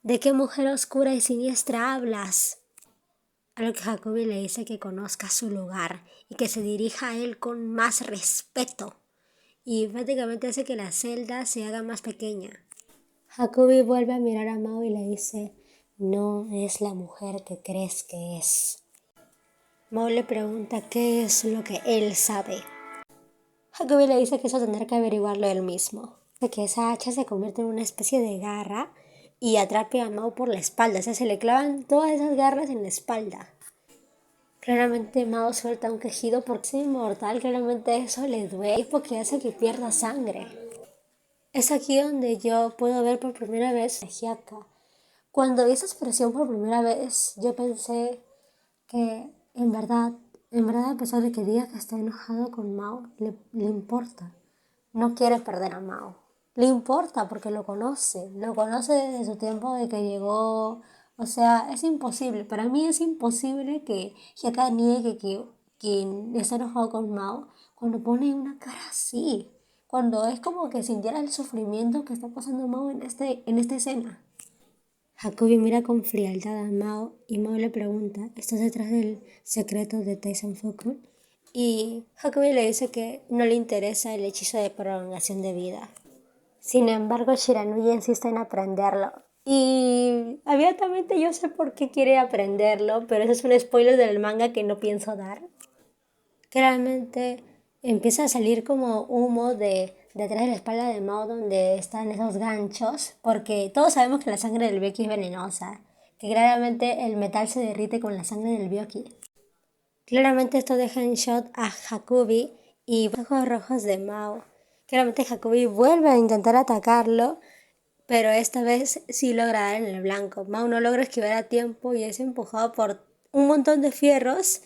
¿de qué mujer oscura y siniestra hablas? A lo que Hakobi le dice que conozca su lugar y que se dirija a él con más respeto. Y prácticamente hace que la celda se haga más pequeña. Hakobi vuelve a mirar a Mao y le dice, no es la mujer que crees que es. Mao le pregunta qué es lo que él sabe. Hakobi le dice que eso tendrá que averiguarlo él mismo. De que esa hacha se convierte en una especie de garra y atrape a Mao por la espalda. O sea, se le clavan todas esas garras en la espalda. Claramente Mao suelta un quejido porque es inmortal. Claramente eso le duele porque hace que pierda sangre. Es aquí donde yo puedo ver por primera vez a Hyaka. Cuando vi esa expresión por primera vez, yo pensé que en verdad, a pesar de que diga que está enojado con Mao, le importa. No quiere perder a Mao. Le importa porque lo conoce desde su tiempo de que llegó. O sea, es imposible. Para mí es imposible que Hyaka niegue que está enojado con Mao cuando pone una cara así. Cuando es como que sintiera el sufrimiento que está pasando Mao en esta escena. Hakobi mira con frialdad a Mao y Mao le pregunta, ¿estás detrás del secreto de Taisen Fukun? Y Hakobi le dice que no le interesa el hechizo de prolongación de vida. Sin embargo, Shiranui insiste en aprenderlo. Y abiertamente yo sé por qué quiere aprenderlo, pero ese es un spoiler del manga que no pienso dar. Claramente empieza a salir como humo de detrás de la espalda de Mao donde están esos ganchos, porque todos sabemos que la sangre del Byoki es venenosa, que claramente el metal se derrite con la sangre del Byoki. Claramente esto deja en shock a Hakobi y ojos rojos de Mao. Claramente Hakobi vuelve a intentar atacarlo, pero esta vez sí logra dar en el blanco. Mao no logra esquivar a tiempo y es empujado por un montón de fierros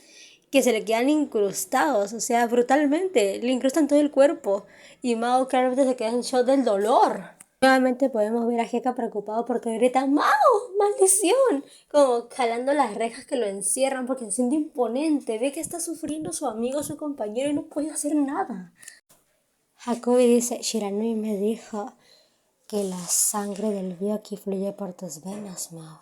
que se le quedan incrustados, o sea, brutalmente, le incrustan todo el cuerpo y Mao claramente se queda en shock del dolor. Nuevamente podemos ver a Hyaka preocupado porque grita ¡Mao! ¡Maldición! Como jalando las rejas que lo encierran porque se siente imponente, ve que está sufriendo su amigo, su compañero y no puede hacer nada. Hakobi dice, Shiranui me dijo que la sangre del Byoki fluye por tus venas, Mao.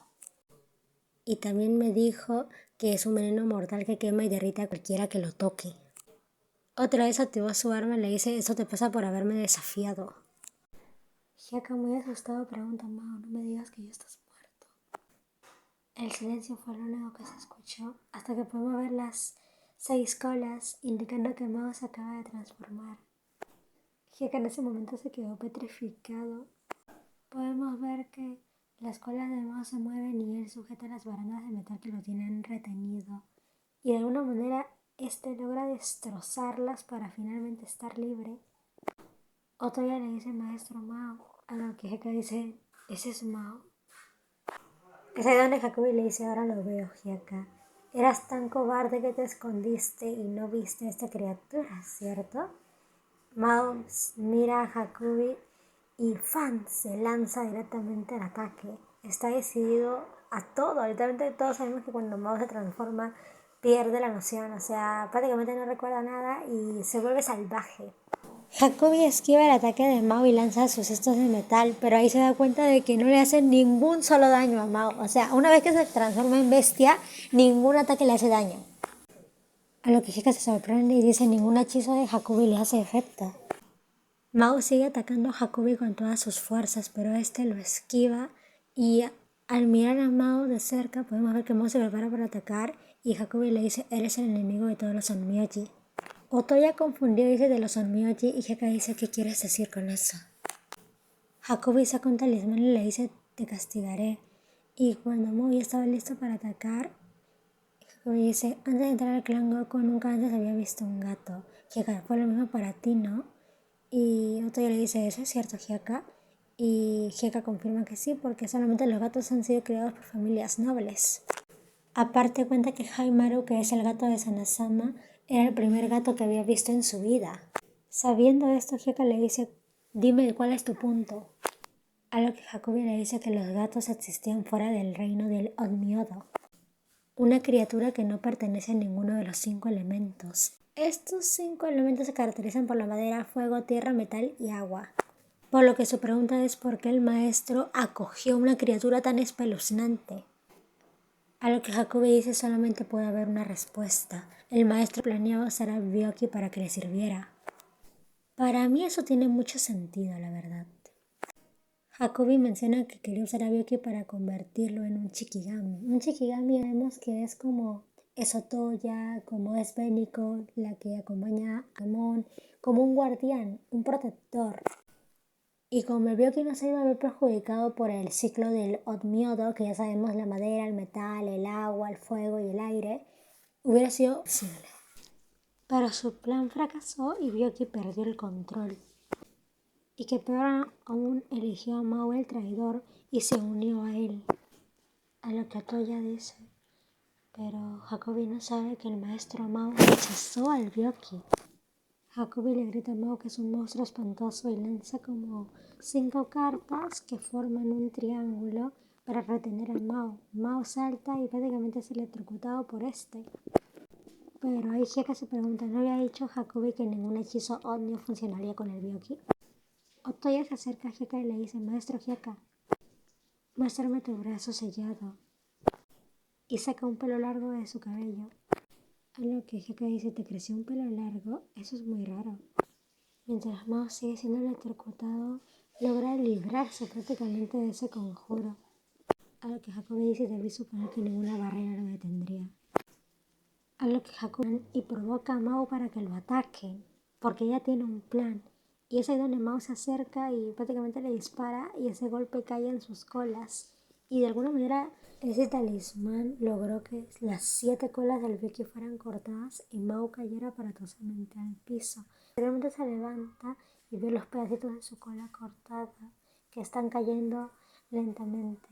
Y también me dijo que es un veneno mortal que quema y derrite a cualquiera que lo toque. Otra vez activó su arma y le dice, eso te pasa por haberme desafiado. Hyaka muy asustado pregunta, Mao, no me digas que ya estás muerto. El silencio fue lo único que se escuchó hasta que pudimos ver las 6 colas indicando que Mao se acaba de transformar. Hyaka en ese momento se quedó petrificado. Podemos ver que las colas de Mao se mueven y él sujeta las barandas de metal que lo tienen retenido. Y de alguna manera este logra destrozarlas para finalmente estar libre. Otoya le dice maestro Mao, a lo que Hyaka dice, ¿ese es Mao? Es ahí donde Hakubi le dice, ahora lo veo, Hyaka. Eras tan cobarde que te escondiste y no viste a esta criatura, ¿cierto? Mao mira a Hakubi y ¡fan! Se lanza directamente al ataque. Está decidido a todo. Literalmente todos sabemos que cuando Mao se transforma pierde la noción. O sea, prácticamente no recuerda nada y se vuelve salvaje. Hakubi esquiva el ataque de Mao y lanza sus cestos de metal, pero ahí se da cuenta de que no le hacen ningún solo daño a Mao. O sea, una vez que se transforma en bestia, ningún ataque le hace daño. A lo que Hyaka se sorprende y dice ningún hechizo de Hakubi le hace efecto. Mao sigue atacando a Hakubi con todas sus fuerzas, pero este lo esquiva y al mirar a Mao de cerca podemos ver que Mao se prepara para atacar y Hakubi le dice, eres el enemigo de todos los Onmyoji. Otoya confundido dice de los Onmyoji y Hyaka dice, ¿qué quieres decir con eso? Hakubi saca un talismán y le dice, te castigaré. Y cuando Mao ya estaba listo para atacar, Hakubi dice, antes de entrar al clan Goku nunca antes había visto un gato. Hyaka, fue lo mismo para ti, ¿no? Y Otoya le dice, ¿eso es cierto, Hyaka? Y Hyaka confirma que sí, porque solamente los gatos han sido criados por familias nobles. Aparte cuenta que Haimaru, que es el gato de Sanasama, era el primer gato que había visto en su vida. Sabiendo esto, Hyaka le dice, dime cuál es tu punto. A lo que Hakubi le dice que los gatos existían fuera del reino del Onmyodo, una criatura que no pertenece a ninguno de los 5 elementos. Estos 5 elementos se caracterizan por la madera, fuego, tierra, metal y agua. Por lo que su pregunta es por qué el maestro acogió una criatura tan espeluznante. A lo que Hakubi dice solamente puede haber una respuesta. El maestro planeaba usar a Byoki para que le sirviera. Para mí eso tiene mucho sentido, la verdad. Hakubi menciona que quería usar a Byoki para convertirlo en un Shikigami. Un Shikigami vemos que es como es Otoya, como es Beniko, la que acompaña a Amon, como un guardián, un protector. Y como el Byoki no se iba a ver perjudicado por el ciclo del Onmyodo, que ya sabemos la madera, el metal, el agua, el fuego y el aire, hubiera sido posible. Pero su plan fracasó y Byoki perdió el control. Y que peor aún eligió a Mao el traidor y se unió a él. A lo que Otoya dice, pero Hakubi no sabe que el maestro Mao rechazó al Byoki. Hakubi le grita a Mao que es un monstruo espantoso y lanza como 5 cartas que forman un triángulo para retener a Mao. Mao salta y prácticamente es electrocutado por este. Pero ahí Hyaka se pregunta, ¿no había dicho Hakubi que ningún hechizo Onmyo funcionaría con el Byoki? Otoya se acerca a Hyaka y le dice, maestro Hyaka, muéstrame tu brazo sellado. Y saca un pelo largo de su cabello. A lo que Hyaka dice, ¿te creció un pelo largo? Eso es muy raro. Mientras Mao sigue siendo electrocutado, logra librarse prácticamente de ese conjuro. A lo que Hakubi dice, debí suponer que ninguna barrera lo detendría. A lo que Hakubi y provoca a Mao para que lo ataquen, porque ella tiene un plan. Y es ahí donde Mao se acerca y prácticamente le dispara y ese golpe cae en sus colas. Y de alguna manera ese talismán logró que las 7 colas del Byoki fueran cortadas y Mao cayera aparatosamente al piso. Realmente se levanta y ve los pedacitos de su cola cortada que están cayendo lentamente.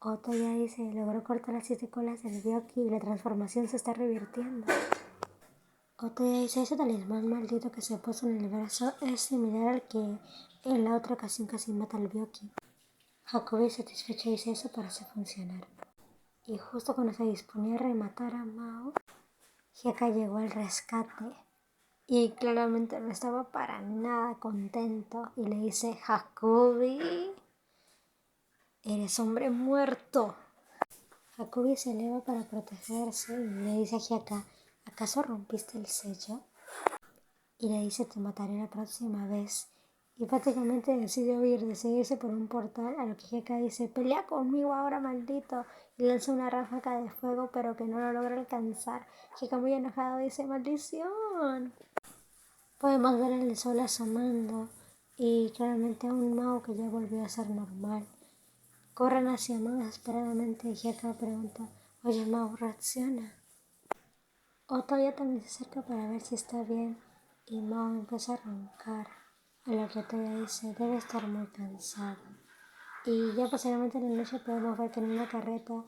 Otoya dice, logró cortar las 7 colas del Byoki y la transformación se está revirtiendo. Otoya dice, ese talismán maldito que se puso en el brazo es similar al que en la otra ocasión casi mata al Byoki. Hakubi satisfecho dice, eso parece funcionar. Y justo cuando se disponía a rematar a Mao, Hyaka llegó al rescate. Y claramente no estaba para nada contento y le dice, Hakubi, eres hombre muerto. Hakubi se eleva para protegerse y le dice a Hyaka, ¿acaso rompiste el sello? Y le dice, te mataré la próxima vez. y prácticamente decide huir, decide irse por un portal, a lo que Heka dice, pelea conmigo ahora, maldito, y lanza una ráfaga de fuego, pero que no lo logra alcanzar. Heka muy enojado dice, maldición. Podemos ver el sol asomando y claramente a un Mao que ya volvió a ser normal. Corren hacia Mao desesperadamente y Heka pregunta, oye Mao, reacciona. Otoya también se acerca para ver si está bien y Mao empieza a roncar, a lo que Otoya dice, debe estar muy cansado. Y ya posteriormente en la noche podemos ver que en una carreta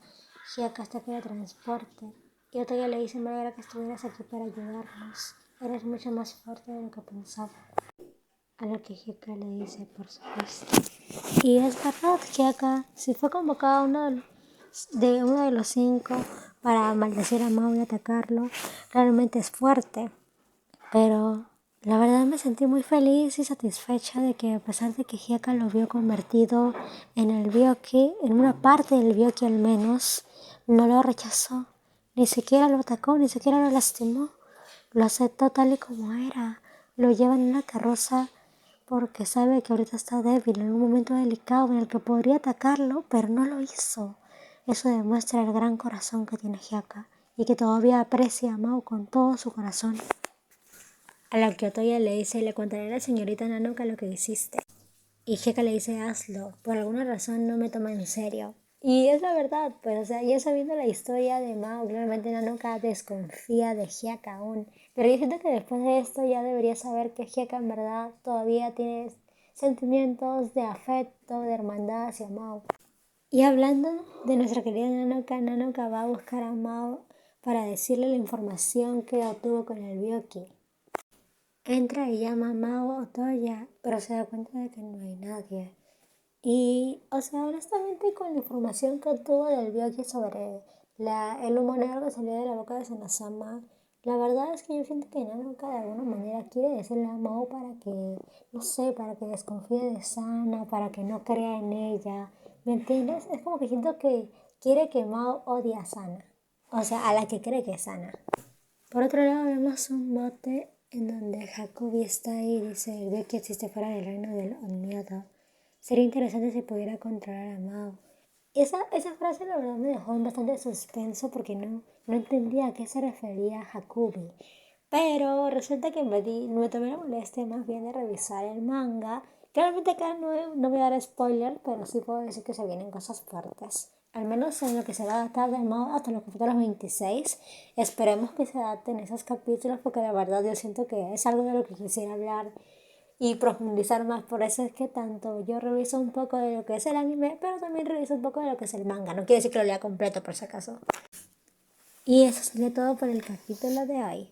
Heka está que la transporte y Otoya le dice, me alegra que estuvieras aquí para ayudarnos, eres mucho más fuerte de lo que pensaba. A lo que Heka le dice, por supuesto. Y es verdad, Heka si fue convocado uno de los 5 para maldecir a Mao y atacarlo, realmente es fuerte. Pero la verdad me sentí muy feliz y satisfecha de que a pesar de que Heka lo vio convertido en el Byakuya, en una parte del Byakuya al menos, no lo rechazó. Ni siquiera lo atacó, ni siquiera lo lastimó. Lo aceptó tal y como era. Lo lleva en una carroza porque sabe que ahorita está débil en un momento delicado en el que podría atacarlo, pero no lo hizo. Eso demuestra el gran corazón que tiene Heka y que todavía aprecia a Mao con todo su corazón. A lo que Otoya le dice, le contaré a la señorita Nanoka lo que hiciste. Y Heka le dice, hazlo. Por alguna razón no me toma en serio. Y es la verdad, pues, o sea, ya sabiendo la historia de Mao, claramente Nanoka desconfía de Heka aún. Pero yo siento que después de esto ya debería saber que Heka en verdad todavía tiene sentimientos de afecto, de hermandad hacia Mao. Y hablando de nuestra querida Nanoka, Nanoka va a buscar a Mao para decirle la información que obtuvo con el Byakuya. Entra y llama a Mao Otoya, pero se da cuenta de que no hay nadie. Y, o sea, honestamente con la información que obtuvo del Byakuya sobre el humo negro que salió de la boca de Sanasama, la verdad es que yo siento que Nanoka de alguna manera quiere decirle a Mao para que, no sé, para que desconfíe de Sana, para que no crea en ella, ¿me entiendes? Es como que siento que quiere que Mao odie a Sana, o sea, a la que cree que es Sana. Por otro lado vemos un bote en donde Jacobi está ahí y dice, el Byakuya existe fuera del reino del Onmyoto. Sería interesante si pudiera controlar a Mao. Esa frase la verdad me dejó en bastante suspenso porque no entendía a qué se refería Jacobi. Pero resulta que me tomé la molestia más bien de revisar el manga. Claramente acá no voy a dar spoiler, pero sí puedo decir que se vienen cosas fuertes. Al menos en lo que se va a adaptar de Mao hasta los capítulos 26. Esperemos que se adapten esos capítulos porque la verdad yo siento que es algo de lo que quisiera hablar y profundizar más. Por eso es que tanto yo reviso un poco de lo que es el anime, pero también reviso un poco de lo que es el manga. No quiere decir que lo lea completo por si acaso. Y eso sería todo por el capítulo de hoy.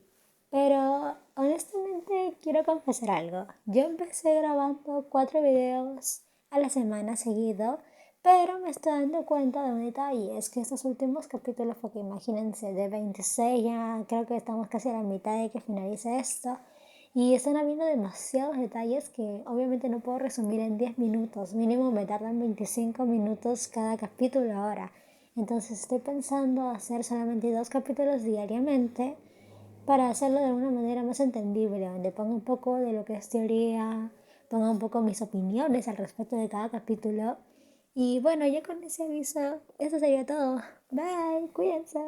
Pero honestamente quiero confesar algo. Yo empecé grabando 4 videos a la semana seguido, pero me estoy dando cuenta de un detalle. Es que estos últimos capítulos, porque imagínense, de 26 ya creo que estamos casi a la mitad de que finalice esto. Y están habiendo demasiados detalles que obviamente no puedo resumir en 10 minutos. Mínimo me tardan 25 minutos cada capítulo ahora. Entonces estoy pensando hacer solamente 2 capítulos diariamente para hacerlo de una manera más entendible, donde ponga un poco de lo que es teoría, ponga un poco mis opiniones al respecto de cada capítulo. Y bueno, ya con ese aviso, eso sería todo. Bye, cuídense.